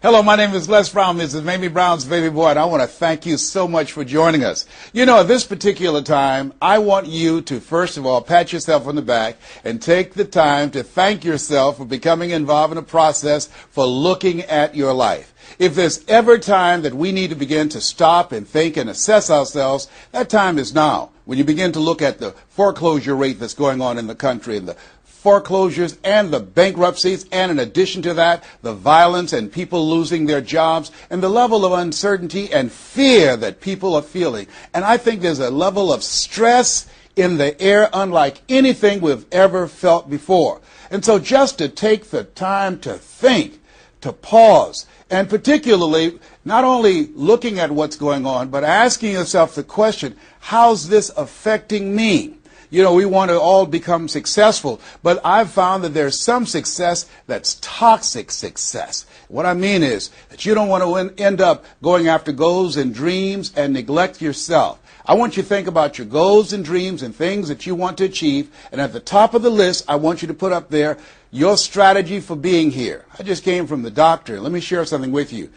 Hello, my name is Les Brown. This is Mamie Brown's baby boy, and I want to thank you so much for joining us. You know, at this particular time, I want you to, first of all, pat yourself on the back and take the time to thank yourself for becoming involved in a process for looking at your life. If there's ever time that we need to begin to stop and think and assess ourselves, that time is now. When you begin to look at the foreclosure rate that's going on in the country and the foreclosures and the bankruptcies, and in addition to that, the violence and people losing their jobs and the level of uncertainty and fear that people are feeling. And I think there's a level of stress in the air unlike anything we've ever felt before. And so just to take the time to think, to pause, and particularly not only looking at what's going on, but asking yourself the question, how's this affecting me? You know, we want to all become successful, but I've found that there's some success that's toxic success. What I mean is that you don't want to end up going after goals and dreams and neglect yourself. I want you to think about your goals and dreams and things that you want to achieve, and at the top of the list, I want you to put up there your strategy for being here. I just came from the doctor. Let me share something with you.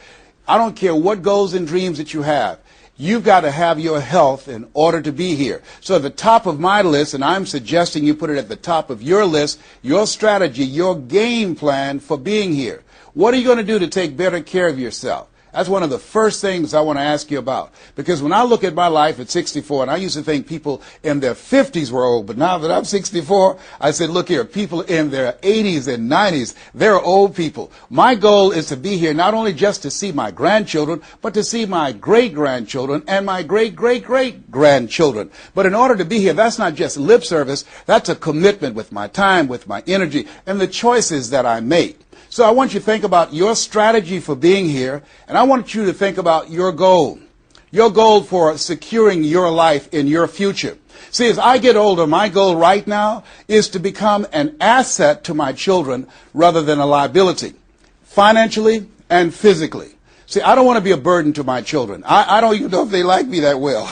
I don't care what goals and dreams that you have. You've got to have your health in order to be here. So at the top of my list, and I'm suggesting you put it at the top of your list, your strategy, your game plan for being here. What are you going to do to take better care of yourself? That's one of the first things I want to ask you about. Because when I look at my life at 64, and I used to think people in their 50s were old, but now that I'm 64, I said, look here, people in their 80s and 90s, they're old people. My goal is to be here not only just to see my grandchildren, but to see my great-grandchildren and my great-great-great-grandchildren. But in order to be here, that's not just lip service, that's a commitment with my time, with my energy, and the choices that I make. So I want you to think about your strategy for being here, and I want you to think about your goal for securing your life in your future. See, as I get older, my goal right now is to become an asset to my children rather than a liability, financially and physically. See, I don't want to be a burden to my children. I don't even know if they like me that well.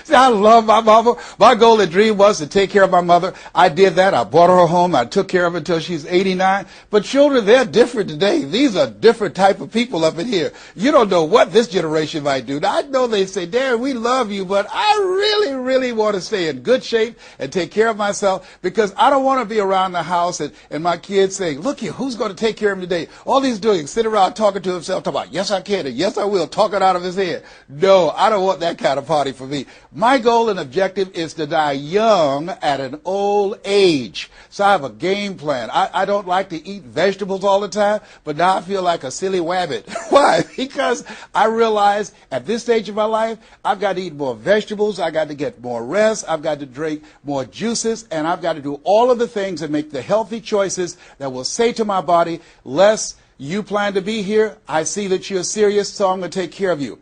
See, I love my mama. My goal and dream was to take care of my mother. I did that. I bought her a home. I took care of her until she's 89. But children, they're different today. These are different type of people up in here. You don't know what this generation might do. Now, I know they say, Darren, we love you, but I really, really want to stay in good shape and take care of myself because I don't want to be around the house and my kids saying, look here, who's going to take care of him today? All he's doing is sitting around talking to himself, talking about, yes, I can, and yes, I will, talking out of his head. No, I don't want that kind of party for me. My goal and objective is to die young at an old age. So I have a game plan. I don't like to eat vegetables all the time, but now I feel like a silly wabbit. Why? Because I realize at this stage of my life, I've got to eat more vegetables, I've got to get more rest, I've got to drink more juices, and I've got to do all of the things that make the healthy choices that will say to my body, Les, you plan to be here, I see that you're serious, so I'm going to take care of you.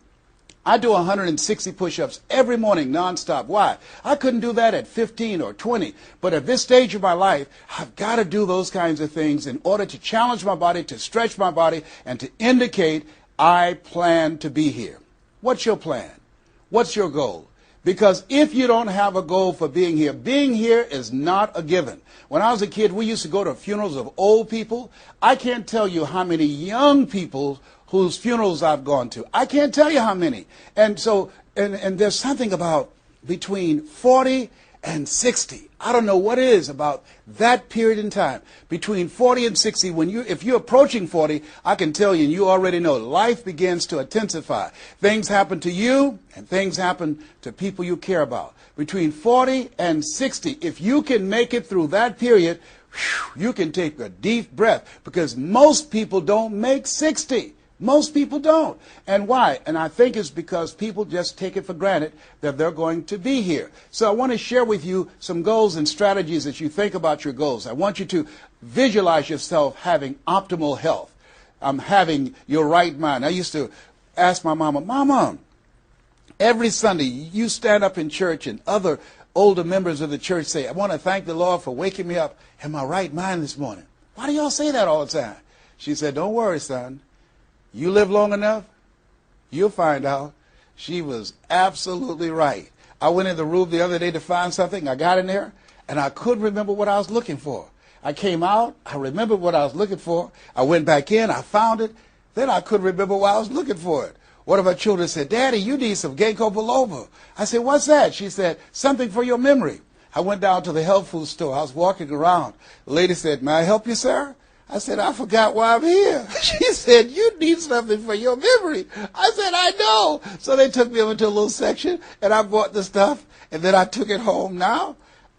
I do 160 push-ups every morning nonstop. Why? I couldn't do that at 15 or 20. But at this stage of my life, I've got to do those kinds of things in order to challenge my body, to stretch my body, and to indicate I plan to be here. What's your plan? What's your goal? Because if you don't have a goal for being here is not a given. When I was a kid, we used to go to funerals of old people. I can't tell you how many young people whose funerals I've gone to. I can't tell you how many. And so, and there's something about between 40 and 60. I don't know what it is about that period in time. Between 40 and 60, if you're approaching 40, I can tell you, and you already know, life begins to intensify. Things happen to you, and things happen to people you care about. Between 40 and 60, if you can make it through that period, you can take a deep breath, because most people don't make 60. Most people don't. And why? And I think it's because people just take it for granted that they're going to be here. So I want to share with you some goals and strategies as you think about your goals. I want you to visualize yourself having optimal health. Having your right mind. I used to ask my mama, Mama, every Sunday you stand up in church and other older members of the church say, I want to thank the Lord for waking me up in my right mind this morning. Why do y'all say that all the time? She said, don't worry, son. You live long enough, you'll find out. She was absolutely right. I went in the room the other day to find something. I got in there, and I couldn't remember what I was looking for. I came out, I remembered what I was looking for. I went back in, I found it. Then I couldn't remember why I was looking for it. One of my children said, Daddy, you need some ginkgo biloba. I said, what's that? She said, something for your memory. I went down to the health food store. I was walking around. The lady said, may I help you, sir? I said, I forgot why I'm here. She said, you need something for your memory. I said, I know. So they took me over to a little section, and I bought the stuff, and then I took it home. Now,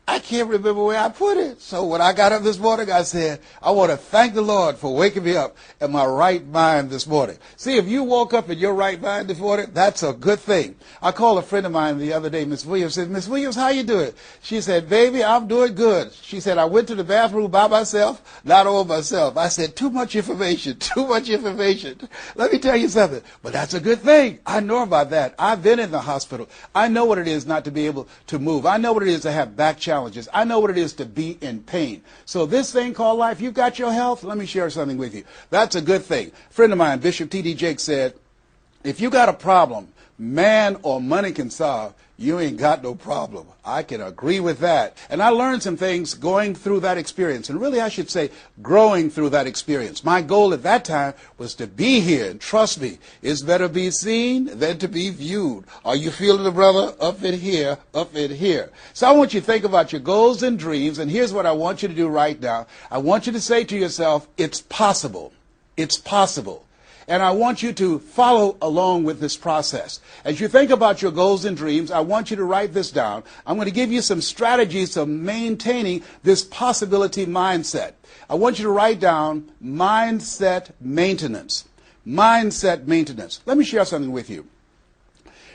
I can't remember where I put it. So when I got up this morning, I said, I want to thank the Lord for waking me up in my right mind this morning. See, if you woke up in your right mind this morning, that's a good thing. I called a friend of mine the other day, Miss Williams, said, Miss Williams, how you doing? She said, baby, I'm doing good. She said, I went to the bathroom by myself, not all myself. I said, too much information, too much information. Let me tell you something, but that's a good thing. I know about that. I've been in the hospital. I know what it is not to be able to move. I know what it is to have back challenges. I know what it is to be in pain. So this thing called life, you've got your health. Let me share something with you. That's a good thing. A friend of mine, Bishop T.D. Jakes, said, if you got a problem man or money can solve, you ain't got no problem. I can agree with that. And I learned some things going through that experience. And really, I should say, growing through that experience. My goal at that time was to be here. And trust me, it's better be seen than to be viewed. Are you feeling it, brother? Up in here, up in here. So I want you to think about your goals and dreams. And here's what I want you to do right now. I want you to say to yourself, it's possible. It's possible. And I want you to follow along with this process. As you think about your goals and dreams, I want you to write this down. I'm going to give you some strategies of maintaining this possibility mindset. I want you to write down mindset maintenance. Mindset maintenance. Let me share something with you.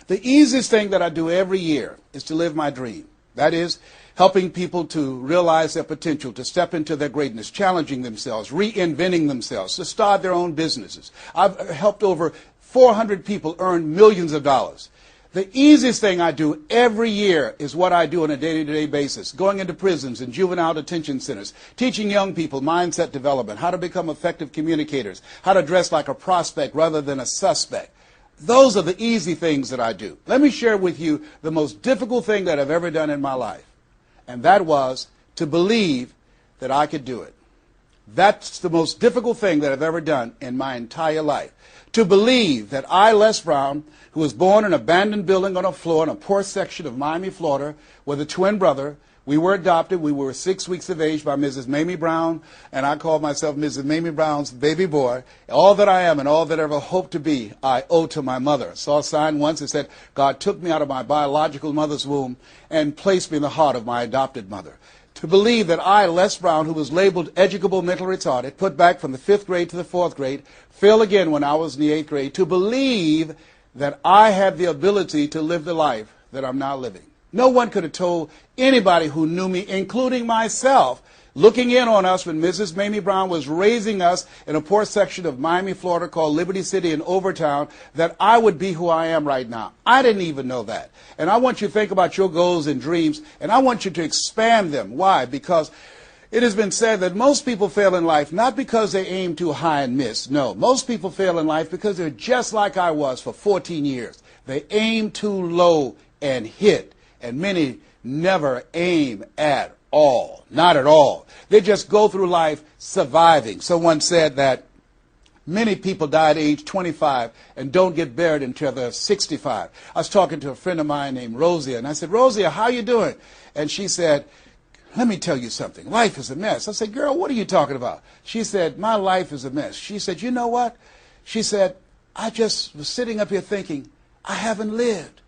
The easiest thing that I do every year is to live my dream. That is, helping people to realize their potential, to step into their greatness, challenging themselves, reinventing themselves, to start their own businesses. I've helped over 400 people earn millions of dollars. The easiest thing I do every year is what I do on a day-to-day basis, going into prisons and juvenile detention centers, teaching young people mindset development, how to become effective communicators, how to dress like a prospect rather than a suspect. Those are the easy things that I do. Let me share with you the most difficult thing that I've ever done in my life. And that was to believe that I could do it. That's the most difficult thing that I've ever done in my entire life. To believe that I, Les Brown, who was born in an abandoned building on a floor in a poor section of Miami, Florida, with a twin brother. We were adopted. We were 6 weeks of age by Mrs. Mamie Brown, and I called myself Mrs. Mamie Brown's baby boy. All that I am and all that I ever hope to be, I owe to my mother. I saw a sign once that said, God took me out of my biological mother's womb and placed me in the heart of my adopted mother. To believe that I, Les Brown, who was labeled educable mental retarded, put back from the 5th grade to the 4th grade, failed again when I was in the 8th grade, to believe that I had the ability to live the life that I'm now living. No one could have told anybody who knew me, including myself, looking in on us when Mrs. Mamie Brown was raising us in a poor section of Miami, Florida called Liberty City in Overtown, that I would be who I am right now. I didn't even know that. And I want you to think about your goals and dreams, and I want you to expand them. Why? Because it has been said that most people fail in life not because they aim too high and miss. No, most people fail in life because they're just like I was for 14 years. They aim too low and hit. And many never aim at all, not at all. They just go through life surviving. Someone said that many people die at age 25 and don't get buried until they're 65. I was talking to a friend of mine named Rosia, and I said, Rosia, how you doing? And she said, let me tell you something. Life is a mess. I said, girl, what are you talking about? She said, my life is a mess. She said, you know what? She said, I just was sitting up here thinking, I haven't lived.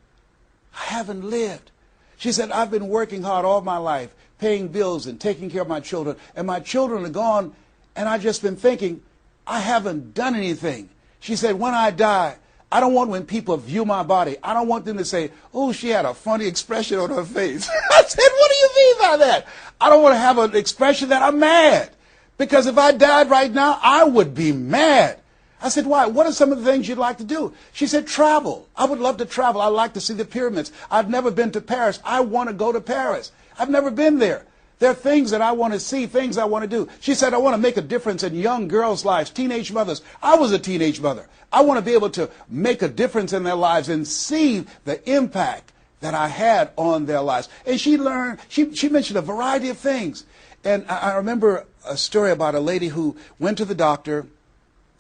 I haven't lived. She said, I've been working hard all my life, paying bills and taking care of my children, and my children are gone, and I've just been thinking, I haven't done anything. She said, when I die, I don't want when people view my body, I don't want them to say, oh, she had a funny expression on her face. I said, what do you mean by that? I don't want to have an expression that I'm mad. Because if I died right now, I would be mad. I said, why? What are some of the things you'd like to do? She said, travel. I would love to travel. I'd like to see the pyramids. I've never been to Paris. I want to go to Paris. I've never been there. There are things that I want to see, things I want to do. She said, I want to make a difference in young girls' lives, teenage mothers. I was a teenage mother. I want to be able to make a difference in their lives and see the impact that I had on their lives. And she mentioned a variety of things. And I remember a story about a lady who went to the doctor,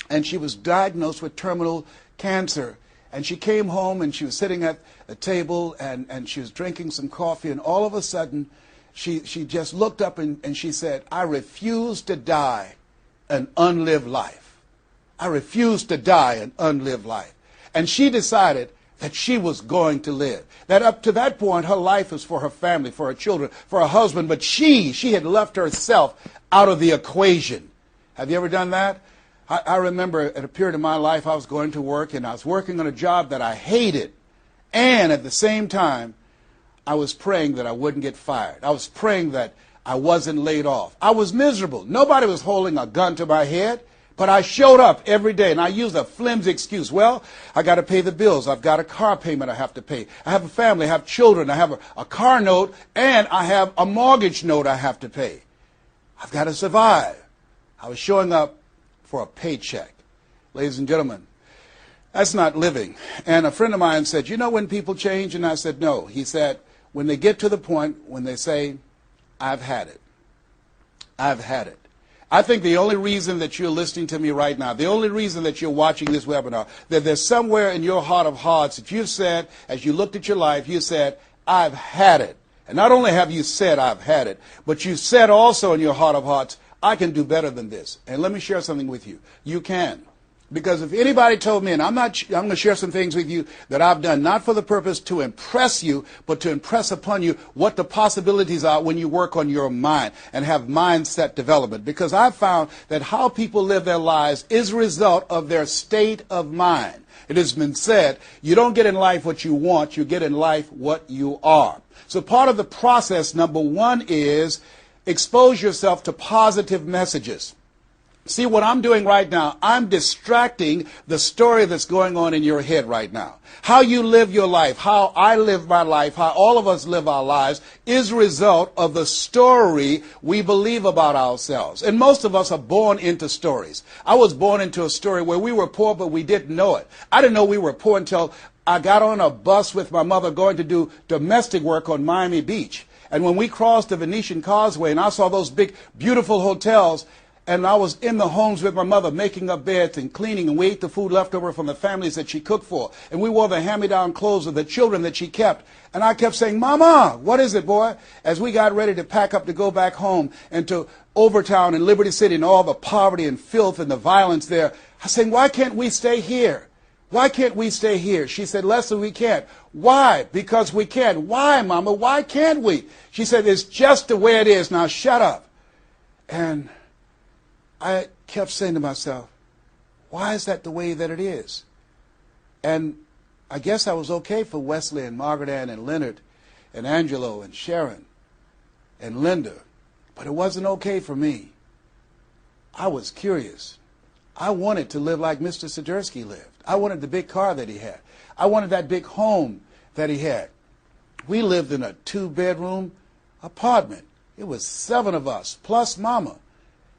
and she was diagnosed with terminal cancer. And she came home, and she was sitting at a table, and she was drinking some coffee, and all of a sudden, she just looked up and she said, "I refuse to die an unlived life. I refuse to die an unlived life." And she decided that she was going to live. That up to that point, her life was for her family, for her children, for her husband, but she had left herself out of the equation. Have you ever done that? I remember at a period of my life, I was going to work, and I was working on a job that I hated. And at the same time, I was praying that I wouldn't get fired. I was praying that I wasn't laid off. I was miserable. Nobody was holding a gun to my head, but I showed up every day, and I used a flimsy excuse. Well, I got to pay the bills. I've got a car payment I have to pay. I have a family. I have children. I have a car note, and I have a mortgage note I have to pay. I've got to survive. I was showing up for a paycheck. Ladies and gentlemen, that's not living. And a friend of mine said, "You know when people change?" And I said, "No." He said, "When they get to the point when they say, 'I've had it. I've had it.'" I think the only reason that you're listening to me right now, the only reason that you're watching this webinar, that there's somewhere in your heart of hearts that you've said, as you looked at your life, you said, "I've had it." And not only have you said, "I've had it," but you said also in your heart of hearts, "I can do better than this." And let me share something with you. You can. Because if anybody told me, and I'm going to share some things with you that I've done, not for the purpose to impress you, but to impress upon you what the possibilities are when you work on your mind and have mindset development. Because I've found that how people live their lives is a result of their state of mind. It has been said, you don't get in life what you want, you get in life what you are. So part of the process, number one, is expose yourself to positive messages. See, what I'm doing right now, I'm distracting the story that's going on in your head right now. How you live your life, how I live my life, how all of us live our lives is a result of the story we believe about ourselves. And most of us are born into stories. I was born into a story where we were poor, but we didn't know it. I didn't know we were poor until I got on a bus with my mother going to do domestic work on Miami Beach. And when we crossed the Venetian Causeway and I saw those big, beautiful hotels, and I was in the homes with my mother making up beds and cleaning, and we ate the food left over from the families that she cooked for. And we wore the hand-me-down clothes of the children that she kept. And I kept saying, "Mama, what is it, boy?" As we got ready to pack up to go back home and to Overtown and Liberty City and all the poverty and filth and the violence there, I was saying, "Why can't we stay here? Why can't we stay here?" She said, "Leslie, we can't." "Why?" "Because we can't." "Why, Mama? Why can't we?" She said, "It's just the way it is. Now shut up." And I kept saying to myself, why is that the way that it is? And I guess I was okay for Wesley and Margaret Ann and Leonard and Angelo and Sharon and Linda, but it wasn't okay for me. I was curious. I wanted to live like Mr. Swiderski lived. I wanted the big car that he had. I wanted that big home that he had. We lived in a 2-bedroom apartment. It was 7 of us, plus Mama.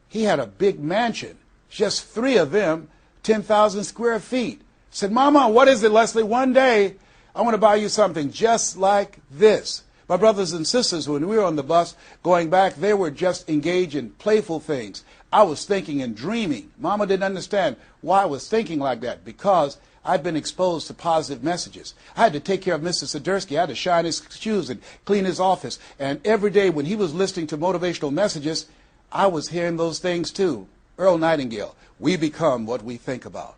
He had a big mansion, just 3 of them, 10,000 square feet. I said, "Mama, what is it, Leslie? One day, I want to buy you something just like this." My brothers and sisters, when we were on the bus going back, they were just engaged in playful things. I was thinking and dreaming. Mama didn't understand why I was thinking like that, because I'd been exposed to positive messages. I had to take care of Mr. Swiderski. I had to shine his shoes and clean his office. And every day when he was listening to motivational messages, I was hearing those things too. Earl Nightingale, we become what we think about.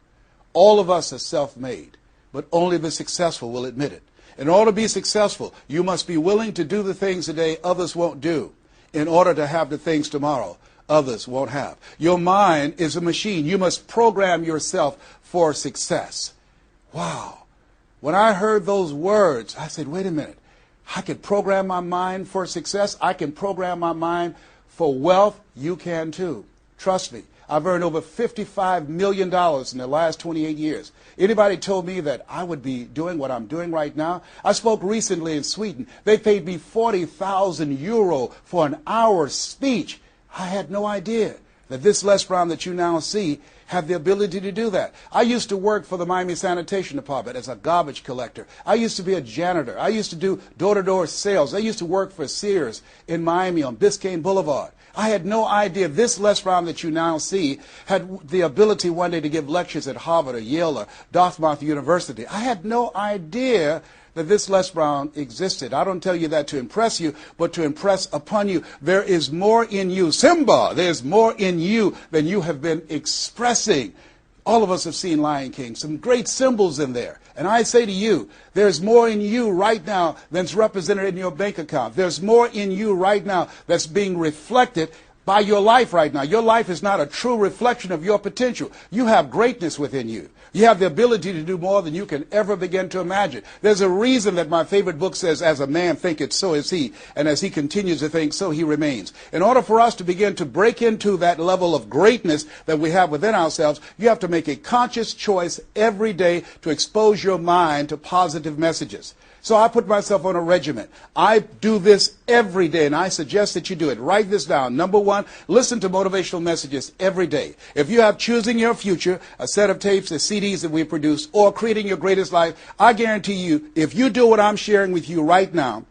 All of us are self-made, but only the successful will admit it. In order to be successful, you must be willing to do the things today others won't do in order to have the things tomorrow others won't have. Your mind is a machine. You must program yourself for success. Wow. When I heard those words, I said, wait a minute. I can program my mind for success. I can program my mind for wealth. You can too. Trust me. I've earned over $55 million in the last 28 years. Anybody told me that I would be doing what I'm doing right now? I spoke recently in Sweden. They paid me 40,000 euro for an hour speech. I had no idea that this Les Brown that you now see have the ability to do that. I used to work for the Miami Sanitation Department as a garbage collector. I used to be a janitor. I used to do door-to-door sales. I used to work for Sears in Miami on Biscayne Boulevard. I had no idea this Les Brown that you now see had the ability one day to give lectures at Harvard or Yale or Dartmouth University. I had no idea that this Les Brown existed. I don't tell you that to impress you, but to impress upon you. There is more in you. Simba, there's more in you than you have been expressing. All of us have seen Lion King, some great symbols in there. And I say to you, there's more in you right now than's represented in your bank account. There's more in you right now that's being reflected by your life right now. Your life is not a true reflection of your potential. You have greatness within you. You have the ability to do more than you can ever begin to imagine. There's a reason that my favorite book says, as a man thinketh, so is he. And as he continues to think, so he remains. In order for us to begin to break into that level of greatness that we have within ourselves, you have to make a conscious choice every day to expose your mind to positive messages. So I put myself on a regimen. I do this every day, and I suggest that you do it. Write this down. Number one, listen to motivational messages every day. If you have Choosing Your Future, a set of tapes, the CDs that we produce, or Creating Your Greatest Life, I guarantee you, if you do what I'm sharing with you right now,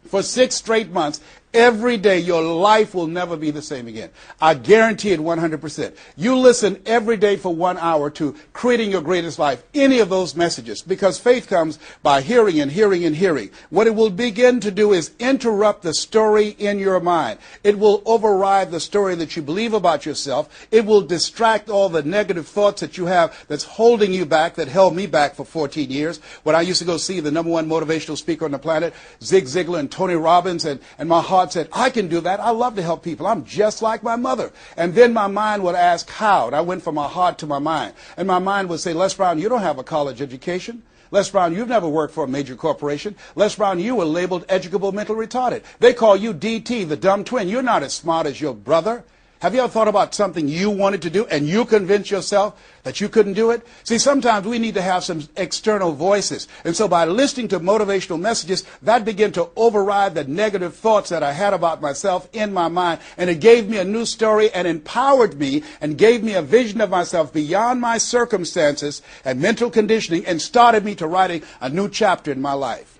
for 6 straight months, every day, your life will never be the same again. I guarantee it 100%. You listen every day for 1 hour to Creating Your Greatest Life, any of those messages, because faith comes by hearing and hearing and hearing. What it will begin to do is interrupt the story in your mind. It will override the story that you believe about yourself. It will distract all the negative thoughts that you have that's holding you back, that held me back for 14 years. When I used to go see the #1 motivational speaker on the planet, Zig Ziglar and Tony Robbins, and my heart said, I can do that. I love to help people. I'm just like my mother. And then my mind would ask how. And I went from my heart to my mind. And my mind would say, Les Brown, you don't have a college education. Les Brown, you've never worked for a major corporation. Les Brown, you were labeled educable mental retarded. They call you DT, the dumb twin. You're not as smart as your brother. Have you ever thought about something you wanted to do and you convinced yourself that you couldn't do it? See, sometimes we need to have some external voices. And so by listening to motivational messages, that began to override the negative thoughts that I had about myself in my mind. And it gave me a new story and empowered me and gave me a vision of myself beyond my circumstances and mental conditioning and started me to writing a new chapter in my life.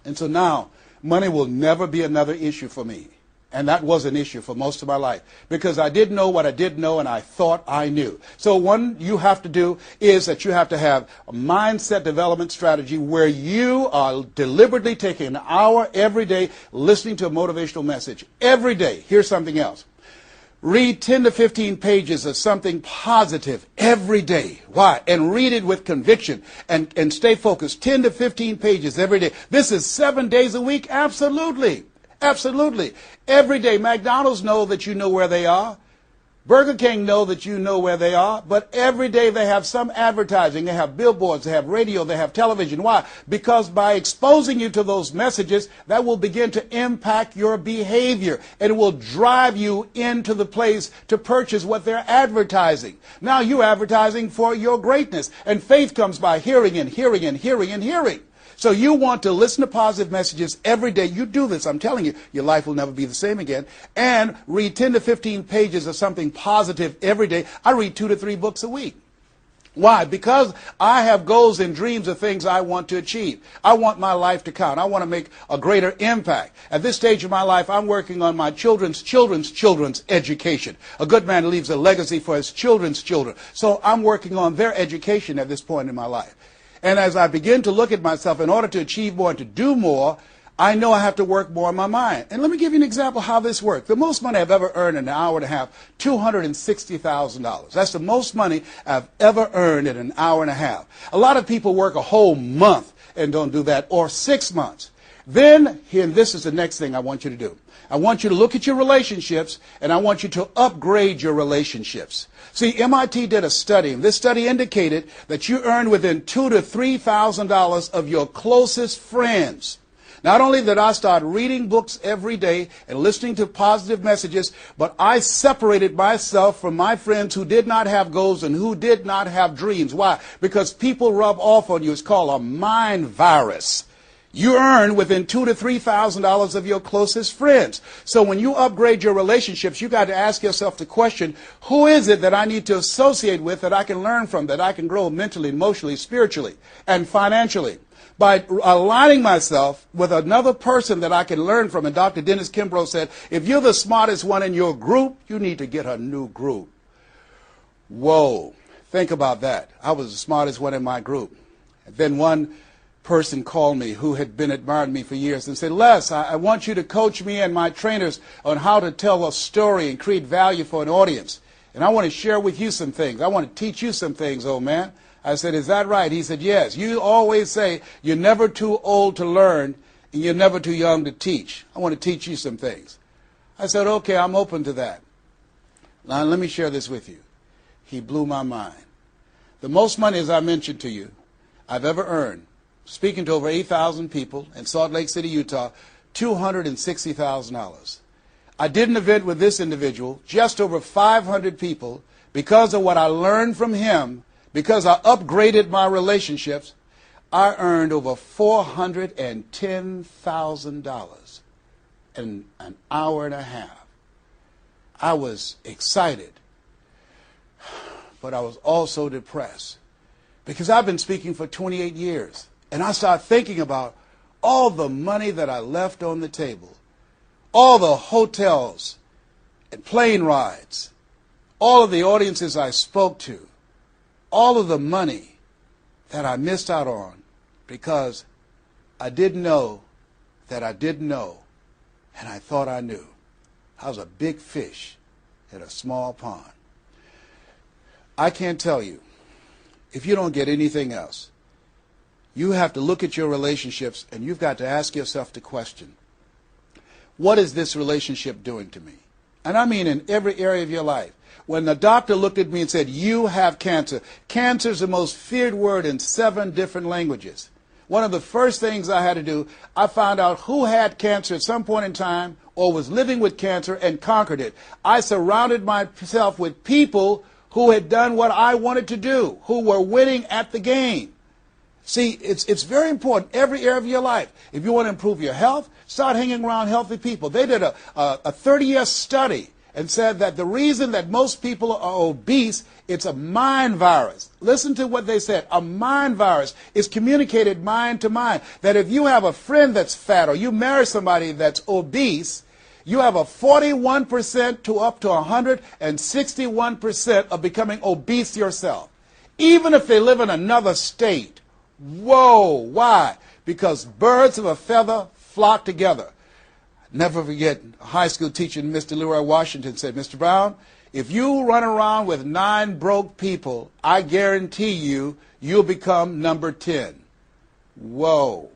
And so now, money will never be another issue for me. And that was an issue for most of my life because I didn't know what I didn't know and I thought I knew. So one you have to do is that you have to have a mindset development strategy where you are deliberately taking an hour every day listening to a motivational message. Every day. Here's something else. Read 10 to 15 pages of something positive every day. Why? And read it with conviction and stay focused. 10 to 15 pages every day. This is 7 days a week? Absolutely. Absolutely. Every day, McDonald's know that you know where they are. Burger King know that you know where they are. But every day they have some advertising. They have billboards. They have radio. They have television. Why? Because by exposing you to those messages, that will begin to impact your behavior. And it will drive you into the place to purchase what they're advertising. Now you're advertising for your greatness. And faith comes by hearing and hearing and hearing and hearing. So you want to listen to positive messages every day. You do this, I'm telling you, your life will never be the same again. And read 10 to 15 pages of something positive every day. I read 2 to 3 books a week. Why? Because I have goals and dreams of things I want to achieve. I want my life to count. I want to make a greater impact. At this stage of my life, I'm working on my children's education. A good man leaves a legacy for his children's children. So I'm working on their education at this point in my life. And as I begin to look at myself, in order to achieve more and to do more, I know I have to work more on my mind. And let me give you an example how this works. The most money I've ever earned in an hour and a half, $260,000. That's the most money I've ever earned in an hour and a half. A lot of people work a whole month and don't do that, or 6 months. Then, and this is the next thing I want you to do. I want you to look at your relationships, and I want you to upgrade your relationships. See, MIT did a study, and this study indicated that you earn within $2,000 to $3,000 of your closest friends. Not only did I start reading books every day and listening to positive messages, but I separated myself from my friends who did not have goals and who did not have dreams. Why? Because people rub off on you. It's called a mind virus. You earn within $2,000 to $3,000 of your closest friends. So when you upgrade your relationships, you got to ask yourself the question, who is it that I need to associate with that I can learn from, that I can grow mentally, emotionally, spiritually, and financially? by aligning myself with another person that I can learn from. And Dr. Dennis Kimbrough said, if you're the smartest one in your group, you need to get a new group. Whoa, think about that. I was the smartest one in my group. And then one person called me who had been admiring me for years and said, Les, I want you to coach me and my trainers on how to tell a story and create value for an audience. And I want to share with you some things. I want to teach you some things, old man. I said, is that right? He said, yes. You always say you're never too old to learn and you're never too young to teach. I want to teach you some things. I said, okay, I'm open to that. Now, let me share this with you. He blew my mind. The most money, as I mentioned to you, I've ever earned, speaking to over 8,000 people in Salt Lake City, Utah, $260,000. I did an event with this individual, just over 500 people, because of what I learned from him, because I upgraded my relationships. I earned over $410,000 in an hour and a half. I was excited, but I was also depressed, because I've been speaking for 28 years. And I started thinking about all the money that I left on the table, all the hotels and plane rides, all of the audiences I spoke to, all of the money that I missed out on because I didn't know that I didn't know, and I thought I knew. I was a big fish in a small pond. I can't tell you, if you don't get anything else, you have to look at your relationships and you've got to ask yourself the question, what is this relationship doing to me? And I mean in every area of your life. When the doctor looked at me and said, you have cancer. Cancer is the most feared word in 7 different languages. One of the first things I had to do, I found out who had cancer at some point in time or was living with cancer and conquered it. I surrounded myself with people who had done what I wanted to do, who were winning at the game. See, it's very important, every area of your life. If you want to improve your health, start hanging around healthy people. They did a 30-year study and said that the reason that most people are obese, it's a mind virus. Listen to what they said. A mind virus is communicated mind to mind. That if you have a friend that's fat or you marry somebody that's obese, you have a 41% to up to 161% of becoming obese yourself. Even if they live in another state. Whoa, why? Because birds of a feather flock together. Never forget, a high school teacher, Mr. Leroy Washington, said, Mr. Brown, if you run around with 9 broke people, I guarantee you, you'll become number 10. Whoa.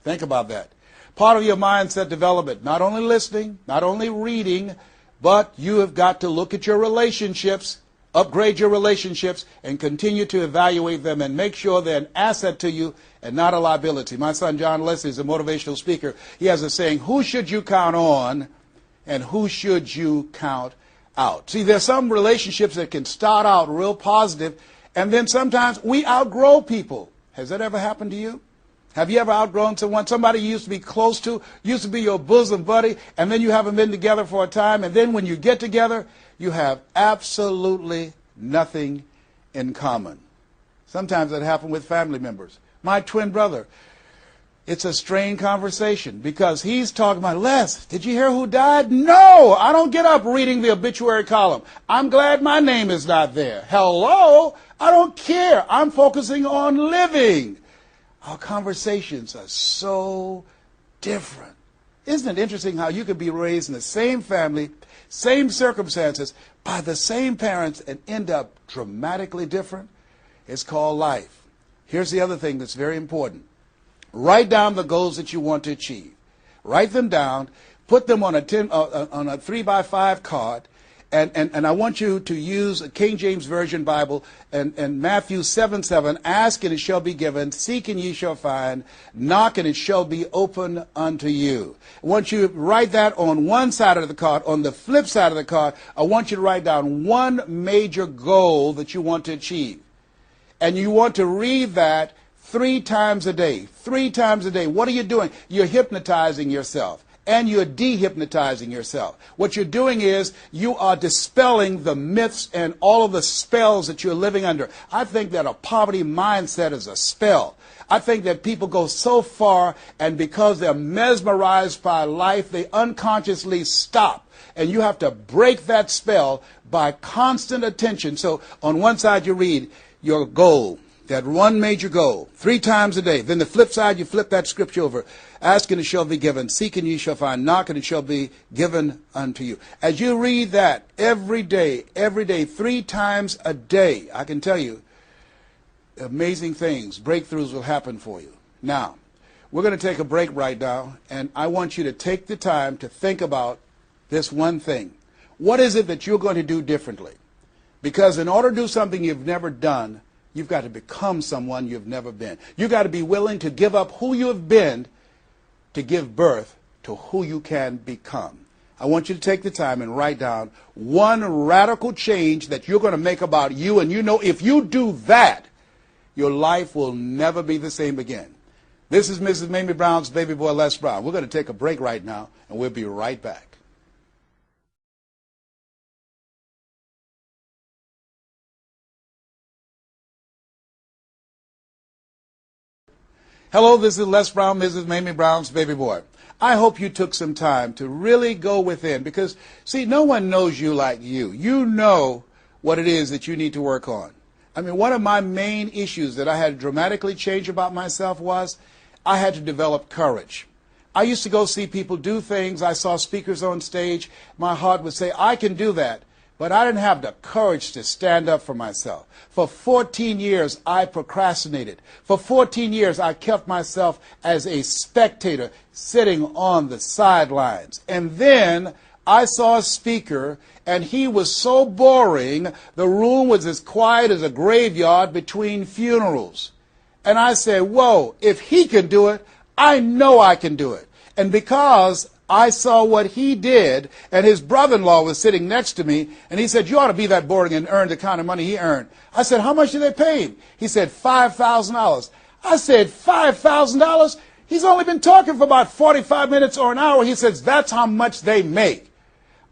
Think about that. Part of your mindset development, not only listening, not only reading, but you have got to look at your relationships, upgrade your relationships, and continue to evaluate them and make sure they're an asset to you and not a liability. My son John Leslie is a motivational speaker. He has a saying, who should you count on and who should you count out? See, there's some relationships that can start out real positive, and then sometimes we outgrow people. Has that ever happened to you? Have you ever outgrown someone? Somebody you used to be close to, used to be your bosom buddy, and then you haven't been together for a time, and then when you get together, you have absolutely nothing in common. Sometimes that happens with family members. My twin brother, it's a strained conversation because he's talking about, Les, did you hear who died? No, I don't get up reading the obituary column. I'm glad my name is not there. Hello, I don't care. I'm focusing on living. Our conversations are so different. Isn't it interesting how you could be raised in the same family, same circumstances, by the same parents and end up dramatically different? It's called life. Here's the other thing that's very important. Write down the goals that you want to achieve. Write them down. Put them on a 3x5 card. And I want you to use a King James Version Bible and Matthew 7:7. Ask and it shall be given. Seek and ye shall find. Knock and it shall be open unto you. I want you to write that on one side of the card. On the flip side of the card, I want you to write down one major goal that you want to achieve. And you want to read that 3 times a day. 3 times a day. What are you doing? You're hypnotizing yourself. and you're dehypnotizing yourself. What you're doing is you are dispelling the myths and all of the spells that you're living under. I think that a poverty mindset is a spell. I think that people go so far, and because they're mesmerized by life, they unconsciously stop. And you have to break that spell by constant attention. So on one side you read your goal, that one major goal, 3 times a day. Then the flip side, you flip that scripture over. Ask and it shall be given. Seek and ye shall find. Knock and it shall be given unto you. As you read that every day, 3 times a day, I can tell you, amazing things, breakthroughs will happen for you. Now, we're going to take a break right now, and I want you to take the time to think about this one thing. What is it that you're going to do differently? Because in order to do something you've never done, you've got to become someone you've never been. You've got to be willing to give up who you have been to give birth to who you can become. I want you to take the time and write down one radical change that you're going to make about you, and you know if you do that, your life will never be the same again. This is Mrs. Mamie Brown's baby boy, Les Brown. We're going to take a break right now, and we'll be right back. Hello, this is Les Brown, Mrs. Mamie Brown's baby boy. I hope you took some time to really go within because, see, no one knows you like you. You know what it is that you need to work on. I mean, one of my main issues that I had to dramatically change about myself was I had to develop courage. I used to go see people do things. I saw speakers on stage. My heart would say, I can do that. But I didn't have the courage to stand up for myself. For 14 years, I procrastinated. For 14 years, I kept myself as a spectator sitting on the sidelines. And then I saw a speaker, and he was so boring, the room was as quiet as a graveyard between funerals. And I said, whoa, if he can do it, I know I can do it. And because I saw what he did, and his brother-in-law was sitting next to me, and he said, you ought to be that boring and earn the kind of money he earned. I said, how much did they pay him? He said, $5,000. I said, $5,000? He's only been talking for about 45 minutes or an hour. He says, that's how much they make.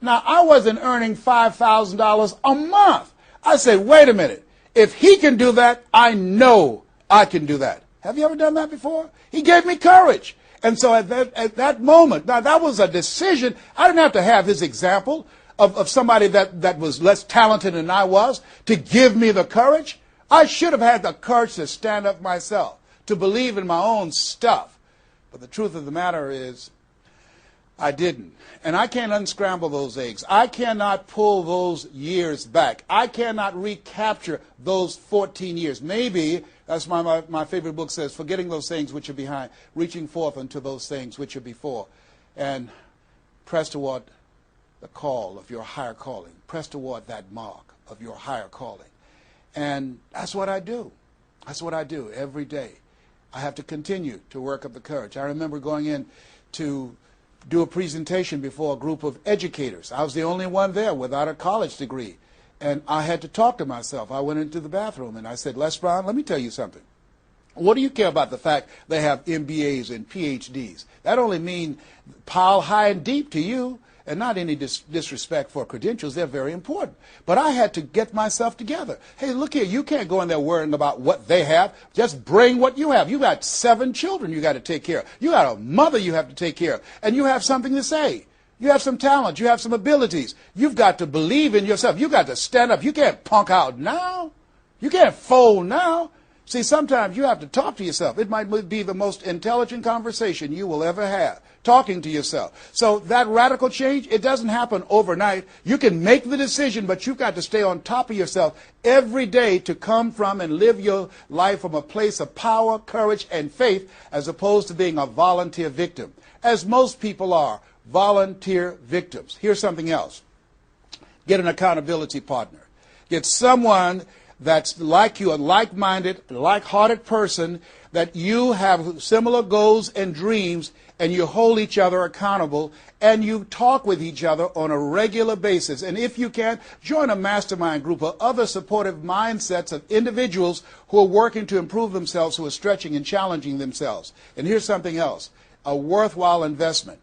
Now, I wasn't earning $5,000 a month. I said, wait a minute. If he can do that, I know I can do that. Have you ever done that before? He gave me courage. And so at that moment, now that was a decision. I didn't have to have his example of somebody that was less talented than I was to give me the courage. I should have had the courage to stand up myself, to believe in my own stuff. But the truth of the matter is, I didn't. And I can't unscramble those eggs. I cannot pull those years back. I cannot recapture those 14 years. Maybe, that's my favorite book says, forgetting those things which are behind, reaching forth unto those things which are before. And press toward the call of your higher calling. Press toward that mark of your higher calling. And that's what I do. That's what I do every day. I have to continue to work up the courage. I remember going in to do a presentation before a group of educators. I was the only one there without a college degree. And I had to talk to myself. I went into the bathroom and I said, Les Brown, let me tell you something. What do you care about the fact they have MBAs and PhDs? That only means pile high and deep to you, and not any disrespect for credentials. They're very important. But I had to get myself together. Hey, look here, you can't go in there worrying about what they have. Just bring what you have. You got 7 children you got to take care of. You got a mother you have to take care of. And you have something to say. You have some talent. You have some abilities. You've got to believe in yourself. You've got to stand up. You can't punk out now. You can't fold now. See, sometimes you have to talk to yourself. It might be the most intelligent conversation you will ever have, talking to yourself. So that radical change, it doesn't happen overnight. You can make the decision, but you've got to stay on top of yourself every day to come from and live your life from a place of power, courage, and faith, as opposed to being a volunteer victim, as most people are, volunteer victims. Here's something else. Get an accountability partner. Get someone that's like you, a like-minded, like-hearted person, that you have similar goals and dreams, and you hold each other accountable, and you talk with each other on a regular basis. And if you can, join a mastermind group of other supportive mindsets of individuals who are working to improve themselves, who are stretching and challenging themselves. And here's something else, a worthwhile investment.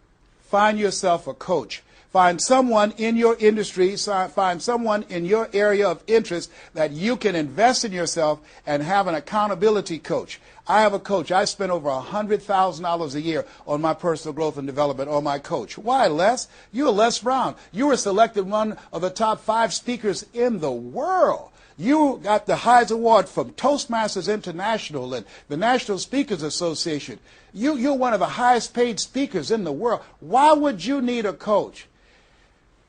find yourself a coach. Find someone in your industry, find someone in your area of interest that you can invest in yourself and have an accountability coach. I have a coach. I spend over $100,000 a year on my personal growth and development on my coach. Why, Les? You're Les Brown. You were selected one of the top 5 speakers in the world. You got the Heise Award from Toastmasters International and the National Speakers Association. You're one of the highest paid speakers in the world. Why would you need a coach?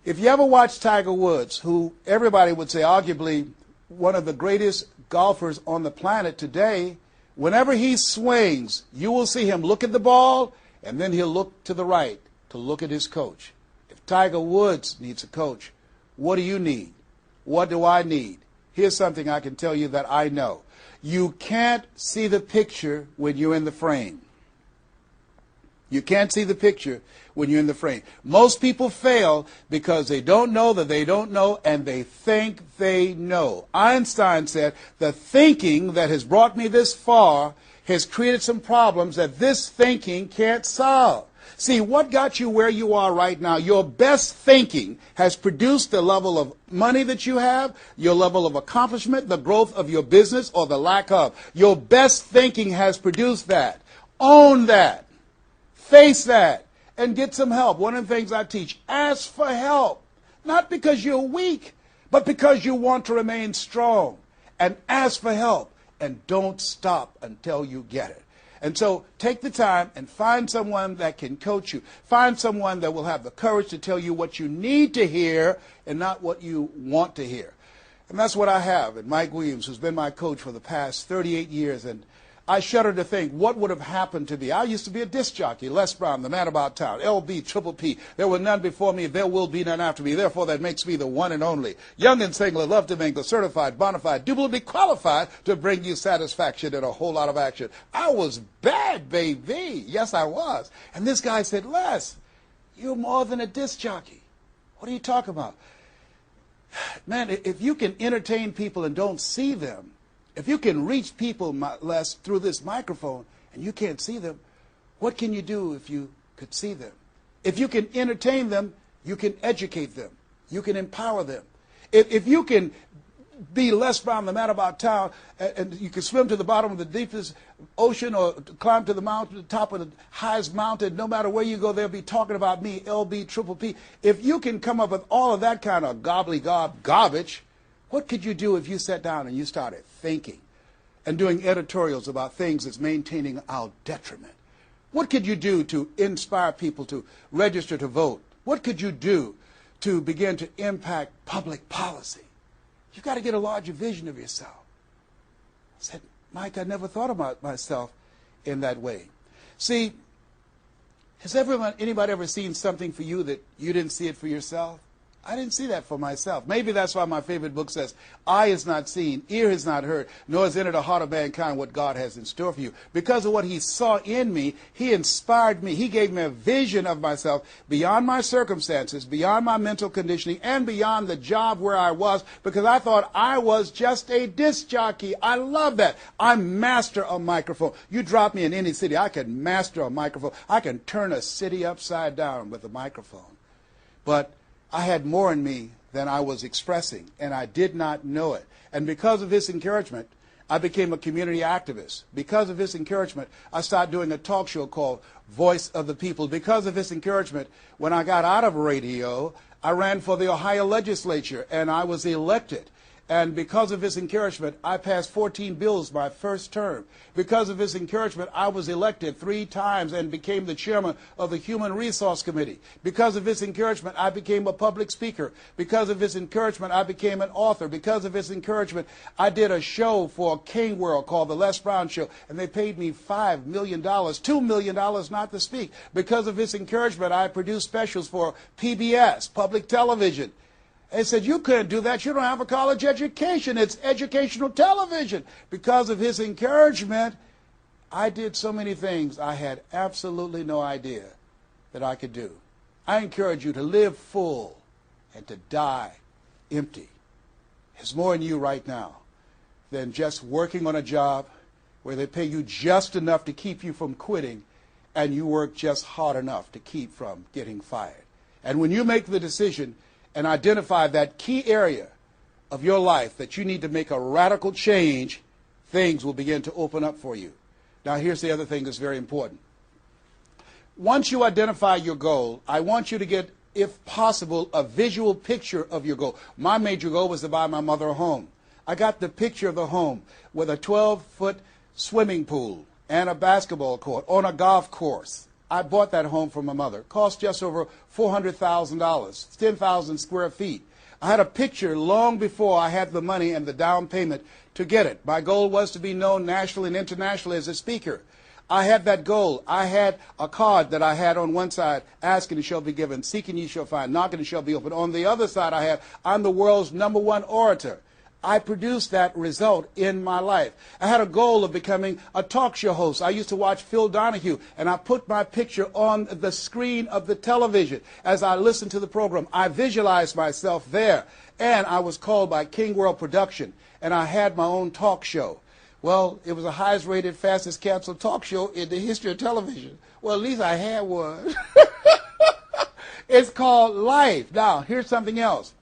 If you ever watch Tiger Woods, who everybody would say arguably one of the greatest golfers on the planet today, whenever he swings, you will see him look at the ball, and then he'll look to the right to look at his coach. If Tiger Woods needs a coach, what do you need? What do I need? Here's something I can tell you that I know. You can't see the picture when you're in the frame. You can't see the picture when you're in the frame. Most people fail because they don't know that they don't know, and they think they know. Einstein said, the thinking that has brought me this far has created some problems that this thinking can't solve. See, what got you where you are right now? Your best thinking has produced the level of money that you have, your level of accomplishment, the growth of your business, or the lack of. Your best thinking has produced that. Own that. Face that and get some help. One of the things I teach, ask for help. Not because you're weak, but because you want to remain strong. And ask for help. And don't stop until you get it. And so take the time and find someone that can coach you. Find someone that will have the courage to tell you what you need to hear and not what you want to hear. And that's what I have in Mike Williams, who's been my coach for the past 38 years. And I shudder to think what would have happened to me. I used to be a disc jockey, Les Brown, the man about town, LB, Triple P. There were none before me, there will be none after me. Therefore, that makes me the one and only. Young and single, love to mingle, certified, bona fide, duly qualified to bring you satisfaction and a whole lot of action. I was bad, baby. Yes, I was. And this guy said, Les, you're more than a disc jockey. What are you talking about? Man, if you can entertain people and don't see them, if you can reach people, Les, through this microphone and you can't see them, what can you do if you could see them? If you can entertain them, you can educate them. You can empower them. If you can be Les Brown, the man about town, and you can swim to the bottom of the deepest ocean or climb to the mountain, the top of the highest mountain, no matter where you go, they'll be talking about me, LB, Triple P. If you can come up with all of that kind of gobbledygook garbage, what could you do if you sat down and you started thinking and doing editorials about things that's maintaining our detriment? What could you do to inspire people to register to vote? What could you do to begin to impact public policy? You've got to get a larger vision of yourself. I said, Mike, I never thought about myself in that way. See, has anybody ever seen something for you that you didn't see it for yourself? I didn't see that for myself. Maybe that's why my favorite book says, eye has not seen, ear has not heard, nor has entered the heart of mankind what God has in store for you. Because of what he saw in me, he inspired me. He gave me a vision of myself beyond my circumstances, beyond my mental conditioning, and beyond the job where I was, because I thought I was just a disc jockey. I love that. I master a microphone. You drop me in any city, I can master a microphone. I can turn a city upside down with a microphone. But I had more in me than I was expressing, and I did not know it. And because of his encouragement, I became a community activist. Because of his encouragement, I started doing a talk show called Voice of the People. Because of his encouragement, when I got out of radio, I ran for the Ohio legislature, and I was elected. And because of his encouragement, I passed 14 bills my first term. Because of his encouragement, I was elected 3 times and became the chairman of the Human Resource Committee. Because of his encouragement, I became a public speaker. Because of his encouragement, I became an author. Because of his encouragement, I did a show for King World called The Les Brown Show, and they paid me $5 million, $2 million not to speak. Because of his encouragement, I produced specials for PBS, public television. They said, you couldn't do that. You don't have a college education. It's educational television. Because of his encouragement, I did so many things I had absolutely no idea that I could do. I encourage you to live full and to die empty. There's more in you right now than just working on a job where they pay you just enough to keep you from quitting and you work just hard enough to keep from getting fired. And when you make the decision and identify that key area of your life that you need to make a radical change, things will begin to open up for you. Now, here's the other thing that's very important. Once you identify your goal, I want you to get, if possible, a visual picture of your goal. My major goal was to buy my mother a home. I got the picture of the home with a 12-foot swimming pool and a basketball court on a golf course. I bought that home for my mother. It cost just over $400,000, 10,000 square feet. I had a picture long before I had the money and the down payment to get it. My goal was to be known nationally and internationally as a speaker. I had that goal. I had a card that I had on one side, asking and shall be given, seeking ye shall find, knocking and shall be opened. On the other side I had, I'm the world's #1 orator. I produced that result in my life. I had a goal of becoming a talk show host. I used to watch Phil Donahue, and I put my picture on the screen of the television as I listened to the program. I visualized myself there, and I was called by King World Production, and I had my own talk show. Well, it was the highest rated, fastest canceled talk show in the history of television. Well, at least I had one. It's called life. Now, here's something else.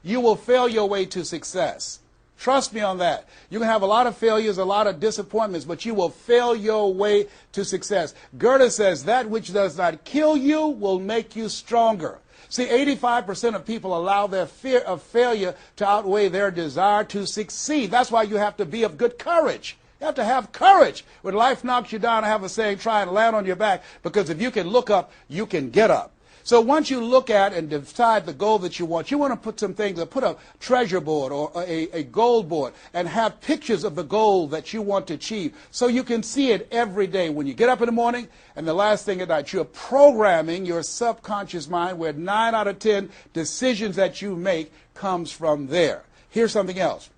You will fail your way to success. Trust me on that. You can have a lot of failures, a lot of disappointments, but you will fail your way to success. Goethe says, that which does not kill you will make you stronger. See, 85% of people allow their fear of failure to outweigh their desire to succeed. That's why you have to be of good courage. You have to have courage. When life knocks you down, I have a saying, try and land on your back, because if you can look up, you can get up. So once you look at and decide the goal that you want to put some things, put a treasure board or a goal board and have pictures of the goal that you want to achieve so you can see it every day when you get up in the morning and the last thing at night. You're programming your subconscious mind where 9 out of 10 decisions that you make comes from there. Here's something else.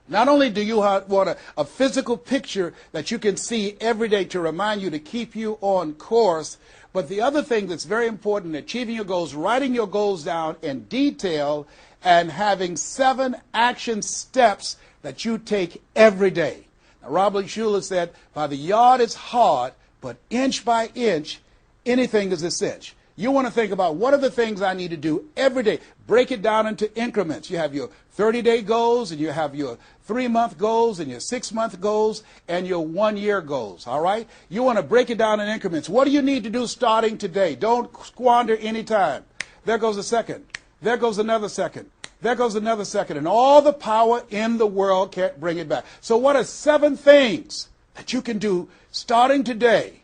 Not only do you want a physical picture that you can see every day to remind you to keep you on course, but the other thing that's very important in achieving your goals, writing your goals down in detail and having 7 action steps that you take every day. Now, Robert Schuller said, by the yard it's hard, but inch by inch, anything is a cinch. You want to think about what are the things I need to do every day. Break it down into increments. You have your 30-day goals, and you have your 3-month goals, and your 6-month goals, and your 1-year goals, all right? You want to break it down in increments. What do you need to do starting today? Don't squander any time. There goes a second. There goes another second. There goes another second. And all the power in the world can't bring it back. So what are 7 things that you can do starting today?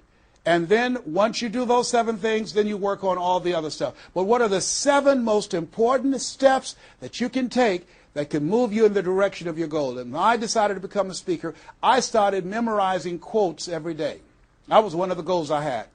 And then once you do those 7 things, then you work on all the other stuff. But what are the 7 most important steps that you can take that can move you in the direction of your goal? And when I decided to become a speaker, I started memorizing quotes every day. That was one of the goals I had,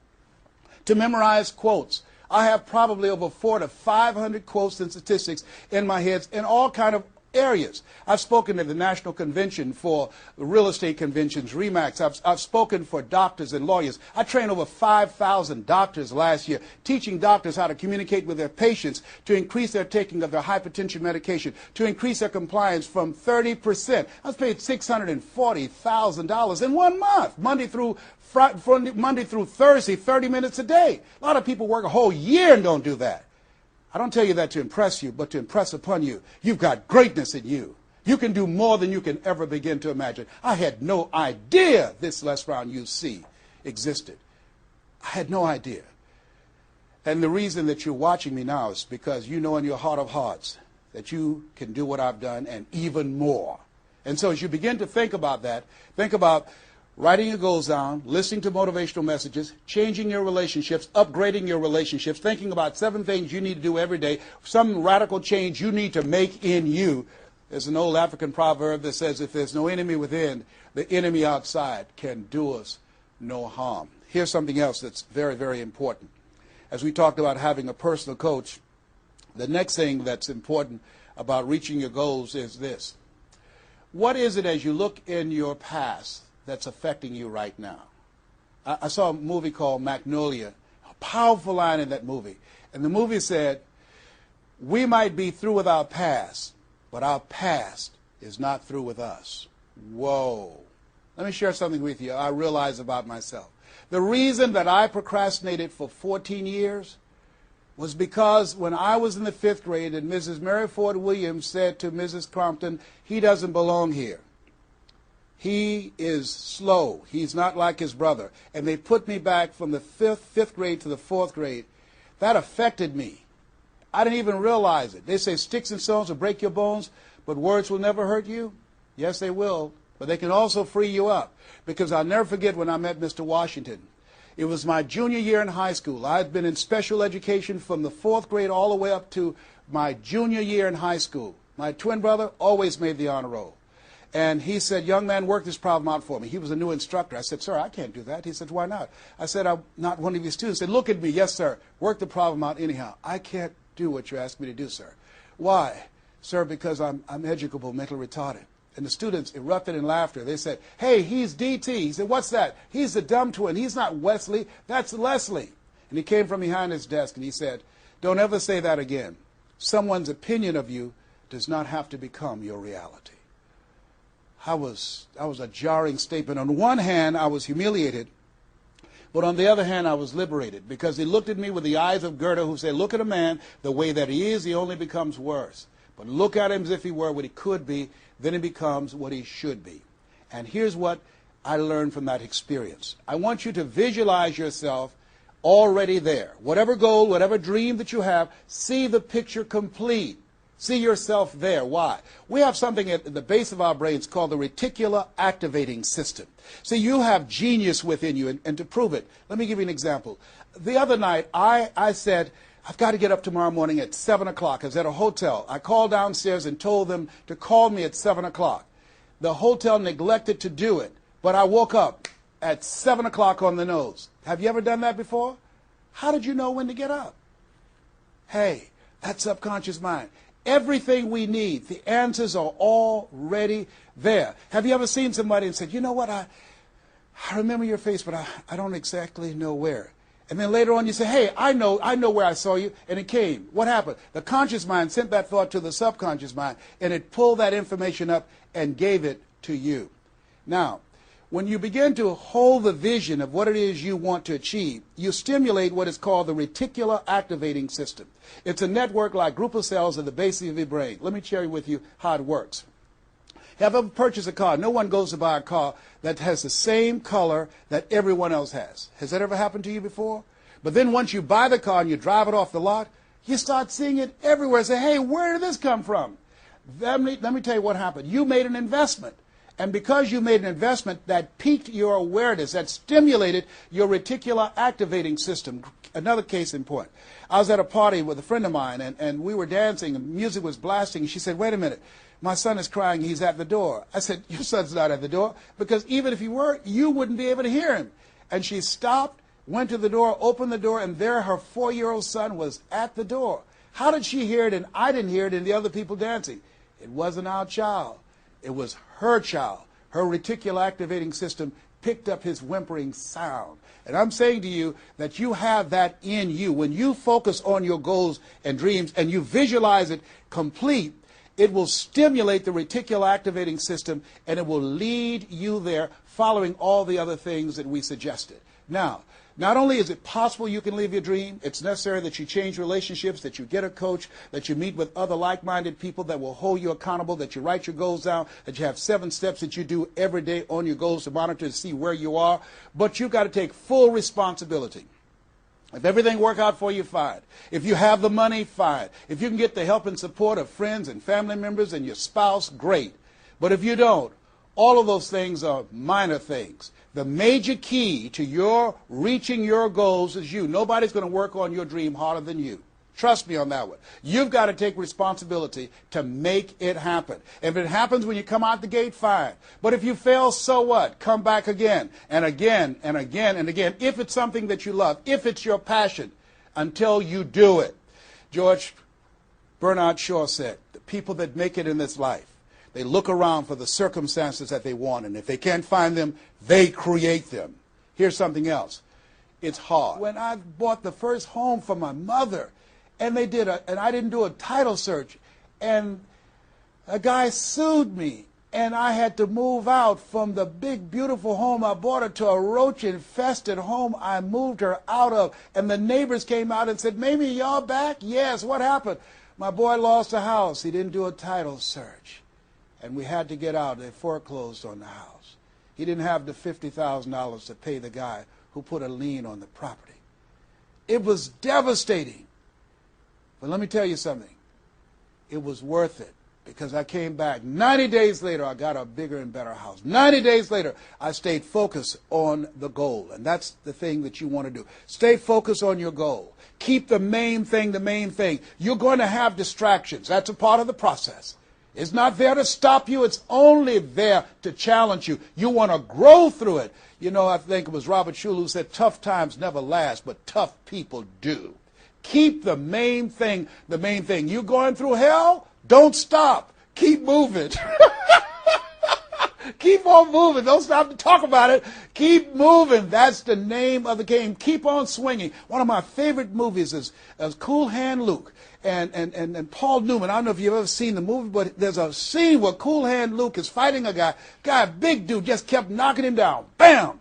to memorize quotes. I have probably over 400 to 500 quotes and statistics in my head in all kind of areas. I've spoken at the National Convention for real estate conventions, RE/MAX. I've spoken for doctors and lawyers. I trained over 5,000 doctors last year, teaching doctors how to communicate with their patients to increase their taking of their hypertension medication, to increase their compliance from 30%. I was paid $640,000 in 1 month, Monday through Thursday, 30 minutes a day. A lot of people work a whole year and don't do that. I don't tell you that to impress you, but to impress upon you. You've got greatness in you. You can do more than you can ever begin to imagine. I had no idea this Les Brown UC existed. I had no idea. And the reason that you're watching me now is because you know in your heart of hearts that you can do what I've done and even more. And so as you begin to think about that, think about writing your goals down, listening to motivational messages, changing your relationships, upgrading your relationships, thinking about 7 things you need to do every day, some radical change you need to make in you. There's an old African proverb that says, if there's no enemy within, the enemy outside can do us no harm. Here's something else that's very, very important. As we talked about having a personal coach, the next thing that's important about reaching your goals is this. What is it as you look in your past that's affecting you right now? I saw a movie called Magnolia, a powerful line in that movie. And the movie said, we might be through with our past, but our past is not through with us. Whoa. Let me share something with you I realize about myself. The reason that I procrastinated for 14 years was because when I was in the 5th grade and Mrs. Mary Ford Williams said to Mrs. Crompton, he doesn't belong here. He is slow. He's not like his brother. And they put me back from the 5th grade to the 4th grade. That affected me. I didn't even realize it. They say sticks and stones will break your bones, but words will never hurt you. Yes, they will. But they can also free you up. Because I'll never forget when I met Mr. Washington. It was my junior year in high school. I had been in special education from the 4th grade all the way up to my junior year in high school. My twin brother always made the honor roll. And he said, young man, work this problem out for me. He was a new instructor. I said, sir, I can't do that. He said, why not? I said, I'm not one of your students. He said, look at me. Yes, sir. Work the problem out anyhow. I can't do what you asked me to do, sir. Why? Sir, because I'm educable, mentally retarded. And the students erupted in laughter. They said, hey, he's D.T. He said, what's that? He's the dumb twin. He's not Wesley. That's Leslie. And he came from behind his desk and he said, don't ever say that again. Someone's opinion of you does not have to become your reality. That was a jarring statement. On one hand, I was humiliated. But on the other hand, I was liberated. Because he looked at me with the eyes of Goethe, who said, look at a man the way that he is, he only becomes worse. But look at him as if he were what he could be, then he becomes what he should be. And here's what I learned from that experience. I want you to visualize yourself already there. Whatever goal, whatever dream that you have, see the picture complete. See yourself there. Why? We have something at the base of our brains called the reticular activating system. See, you have genius within you, and to prove it, let me give you an example. The other night, I said, I've got to get up tomorrow morning at 7 o'clock. I was at a hotel. I called downstairs and told them to call me at 7 o'clock. The hotel neglected to do it, but I woke up at 7 o'clock on the nose. Have you ever done that before? How did you know when to get up? Hey, that's subconscious mind. Everything we need, the answers are already there. Have you ever seen somebody and said, you know what, I remember your face, but I don't exactly know where. And then later on you say, hey, I know where I saw you, and it came. What happened? The conscious mind sent that thought to the subconscious mind, and it pulled that information up and gave it to you. Now, when you begin to hold the vision of what it is you want to achieve, you stimulate what is called the reticular activating system. It's a network like group of cells at the base of your brain. Let me share with you how it works. Have you ever purchased a car? No one goes to buy a car that has the same color that everyone else has. Has that ever happened to you before? But then once you buy the car and you drive it off the lot, you start seeing it everywhere. Say, hey, where did this come from? Let me tell you what happened. You made an investment. And because you made an investment, that piqued your awareness, that stimulated your reticular activating system. Another case in point. I was at a party with a friend of mine, and we were dancing, and music was blasting. And she said, wait a minute, my son is crying, he's at the door. I said, your son's not at the door, because even if he were, you wouldn't be able to hear him. And she stopped, went to the door, opened the door, and there her 4-year-old son was at the door. How did she hear it and I didn't hear it and the other people dancing? It wasn't our child. It was her child. Her reticular activating system picked up his whimpering sound. And I'm saying to you that you have that in you. When you focus on your goals and dreams and you visualize it complete, it will stimulate the reticular activating system and it will lead you there following all the other things that we suggested. Now, not only is it possible you can live your dream, it's necessary that you change relationships, that you get a coach, that you meet with other like-minded people that will hold you accountable, that you write your goals down, that you have 7 steps that you do every day on your goals to monitor to see where you are. But you've got to take full responsibility. If everything works out for you, fine. If you have the money, fine. If you can get the help and support of friends and family members and your spouse, great. But if you don't, all of those things are minor things. The major key to your reaching your goals is you. Nobody's going to work on your dream harder than you. Trust me on that one. You've got to take responsibility to make it happen. If it happens when you come out the gate, fine. But if you fail, so what? Come back again and again and again and again. If it's something that you love, if it's your passion, until you do it. George Bernard Shaw said, the people that make it in this life, they look around for the circumstances that they want, and if they can't find them, they create them. Here's something else. It's hard. When I bought the first home for my mother, and I didn't do a title search, and a guy sued me, And I had to move out from the big, beautiful home I bought her to a roach-infested home I moved her out of. And the neighbors came out and said, Mamie, y'all back? Yes, what happened? My boy lost a house. He didn't do a title search. And we had to get out. They foreclosed on the house. He didn't have the $50,000 to pay the guy who put a lien on the property. It was devastating. But let me tell you something. It was worth it. Because I came back. 90 days later, I got a bigger and better house. 90 days later, I stayed focused on the goal. And that's the thing that you want to do. Stay focused on your goal. Keep the main thing the main thing. You're going to have distractions. That's a part of the process. It's not there to stop you. It's only there to challenge you. You want to grow through it. You know, I think it was Robert Schuller who said, tough times never last, but tough people do. Keep the main thing the main thing. You're going through hell? Don't stop. Keep moving. Keep on moving. Don't stop to talk about it. Keep moving. That's the name of the game. Keep on swinging. One of my favorite movies is Cool Hand Luke and Paul Newman. I don't know if you've ever seen the movie, but there's a scene where Cool Hand Luke is fighting a guy, big dude, just kept knocking him down. Bam!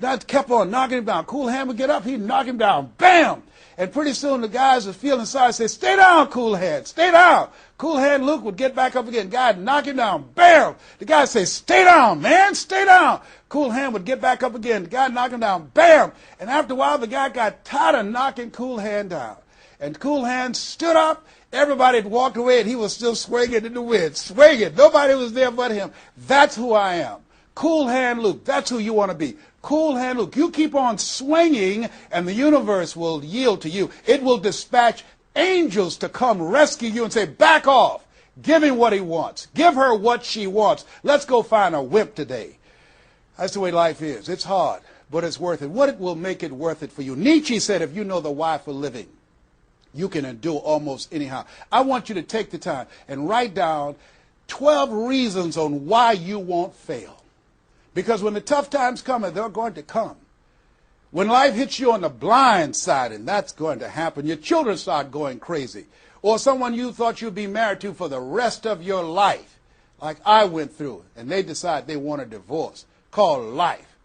That kept on knocking him down. Cool Hand would get up, he'd knock him down. Bam! And pretty soon the guys are feeling sorry, say, stay down, Cool Hand, stay down. Cool Hand Luke would get back up again. Guy would knock him down. Bam! The guy would say, stay down, man, stay down. Cool Hand would get back up again. The guy would knock him down. Bam! And after a while, the guy got tired of knocking Cool Hand down. And Cool Hand stood up. Everybody had walked away, and he was still swinging in the wind. Swinging. Nobody was there but him. That's who I am. Cool Hand Luke. That's who you want to be. Cool Hand Luke. You keep on swinging, and the universe will yield to you. It will dispatch angels to come rescue you and say, back off. Give him what he wants. Give her what she wants. Let's go find a wimp today. That's the way life is. It's hard, but it's worth it. What will make it worth it for you? Nietzsche said, if you know the why for living, you can endure almost anyhow. I want you to take the time and write down 12 reasons on why you won't fail. Because when the tough times come, and they're going to come, when life hits you on the blind side, and that's going to happen, your children start going crazy, or someone you thought you'd be married to for the rest of your life, like I went through, and they decide they want a divorce, called life.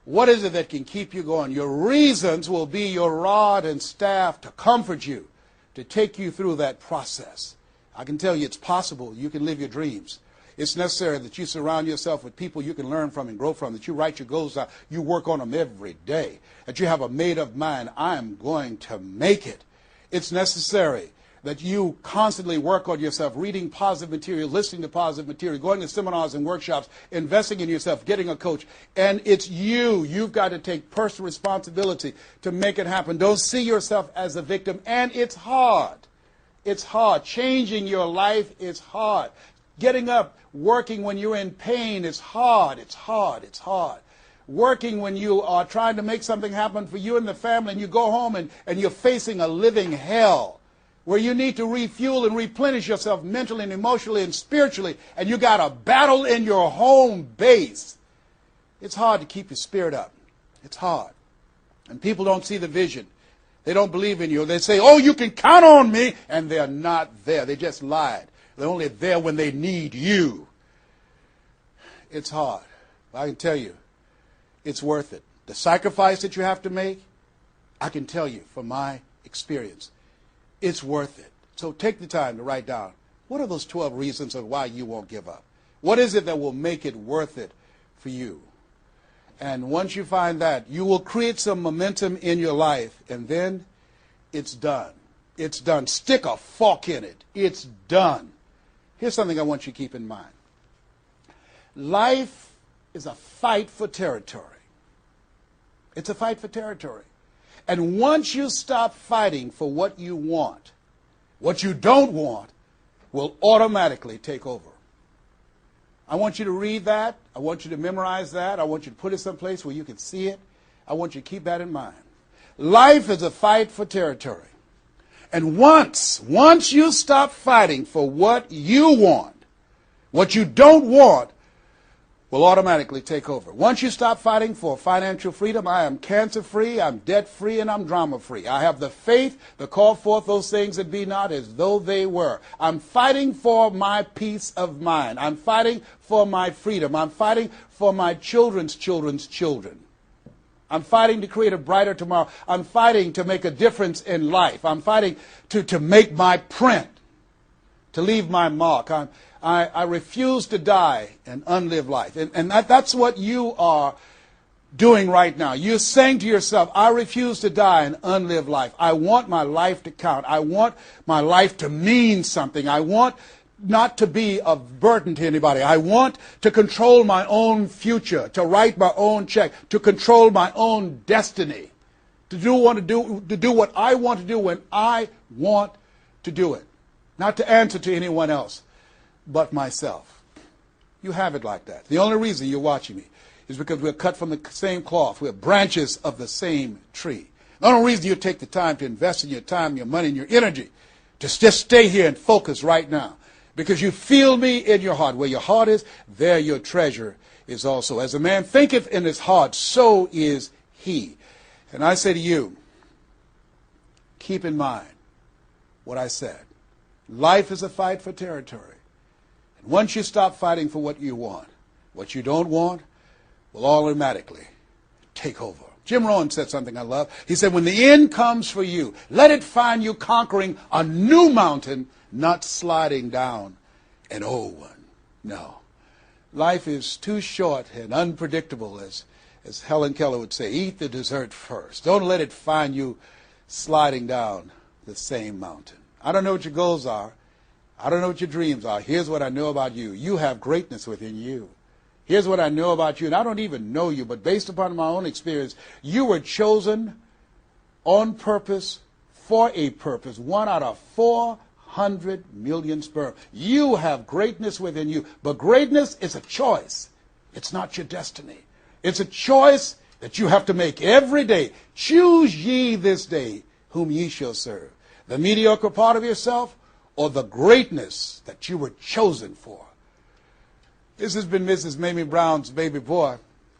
What is it that can keep you going? Your reasons will be your rod and staff to comfort you, to take you through that process. I can tell you it's possible. You can live your dreams. It's necessary that you surround yourself with people you can learn from and grow from, that you write your goals out, you work on them every day, that you have a made-up mind, I'm going to make it. It's necessary that you constantly work on yourself, reading positive material, listening to positive material, going to seminars and workshops, investing in yourself, getting a coach. And it's you. You've got to take personal responsibility to make it happen. Don't see yourself as a victim. And it's hard. It's hard. Changing your life is hard. Getting up, working when you're in pain is hard. It's hard. It's hard. Working when you are trying to make something happen for you and the family, and you go home and you're facing a living hell where you need to refuel and replenish yourself mentally and emotionally and spiritually, and you got a battle in your home base. It's hard to keep your spirit up. It's hard. And people don't see the vision. They don't believe in you. They say, oh, you can count on me, and they're not there. They just lied. They're only there when they need you. It's hard. I can tell you, it's worth it. The sacrifice that you have to make, I can tell you from my experience, it's worth it. So take the time to write down, what are those 12 reasons of why you won't give up? What is it that will make it worth it for you? And once you find that, you will create some momentum in your life, and then it's done. It's done. Stick a fork in it. It's done. Here's something I want you to keep in mind. Life is a fight for territory. It's a fight for territory. And once you stop fighting for what you want, what you don't want will automatically take over. I want you to read that. I want you to memorize that. I want you to put it someplace where you can see it. I want you to keep that in mind. Life is a fight for territory. And once you stop fighting for what you want, what you don't want will automatically take over. Once you stop fighting for financial freedom, I am cancer-free, I'm debt-free, and I'm drama-free. I have the faith to call forth those things that be not as though they were. I'm fighting for my peace of mind. I'm fighting for my freedom. I'm fighting for my children's children's children. I'm fighting to create a brighter tomorrow. I'm fighting to make a difference in life. I'm fighting to make my print, to leave my mark. I refuse to die and unlive life. And that's what you are doing right now. You're saying to yourself, I refuse to die and unlive life. I want my life to count. I want my life to mean something. I want not to be a burden to anybody. I want to control my own future, to write my own check, to control my own destiny, to do what I want to do when I want to do it, not to answer to anyone else but myself. You have it like that. The only reason you're watching me is because we're cut from the same cloth. We're branches of the same tree. The only reason you take the time to invest in your time, your money, and your energy to just stay here and focus right now, because you feel me in your heart. Where your heart is, there your treasure is also. As a man thinketh in his heart, so is he. And I say to you, keep in mind what I said. Life is a fight for territory. And once you stop fighting for what you want, what you don't want will automatically take over. Jim Rohn said something I love. He said, when the end comes for you, let it find you conquering a new mountain, not sliding down an old one. No. Life is too short and unpredictable, as Helen Keller would say. Eat the dessert first. Don't let it find you sliding down the same mountain. I don't know what your goals are. I don't know what your dreams are. Here's what I know about you. You have greatness within you. Here's what I know about you, and I don't even know you, but based upon my own experience, you were chosen on purpose for a purpose. 1 out of 400 million sperm. You have greatness within you, but greatness is a choice. It's not your destiny. It's a choice that you have to make every day. Choose ye this day whom ye shall serve. The mediocre part of yourself or the greatness that you were chosen for. This has been Mrs. Mamie Brown's Baby Boy.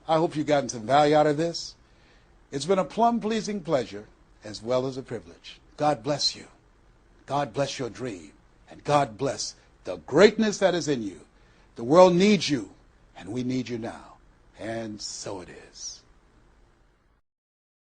I hope you've gotten some value out of this. It's been a plum-pleasing pleasure as well as a privilege. God bless you. God bless your dream. And God bless the greatness that is in you. The world needs you, and we need you now. And so it is.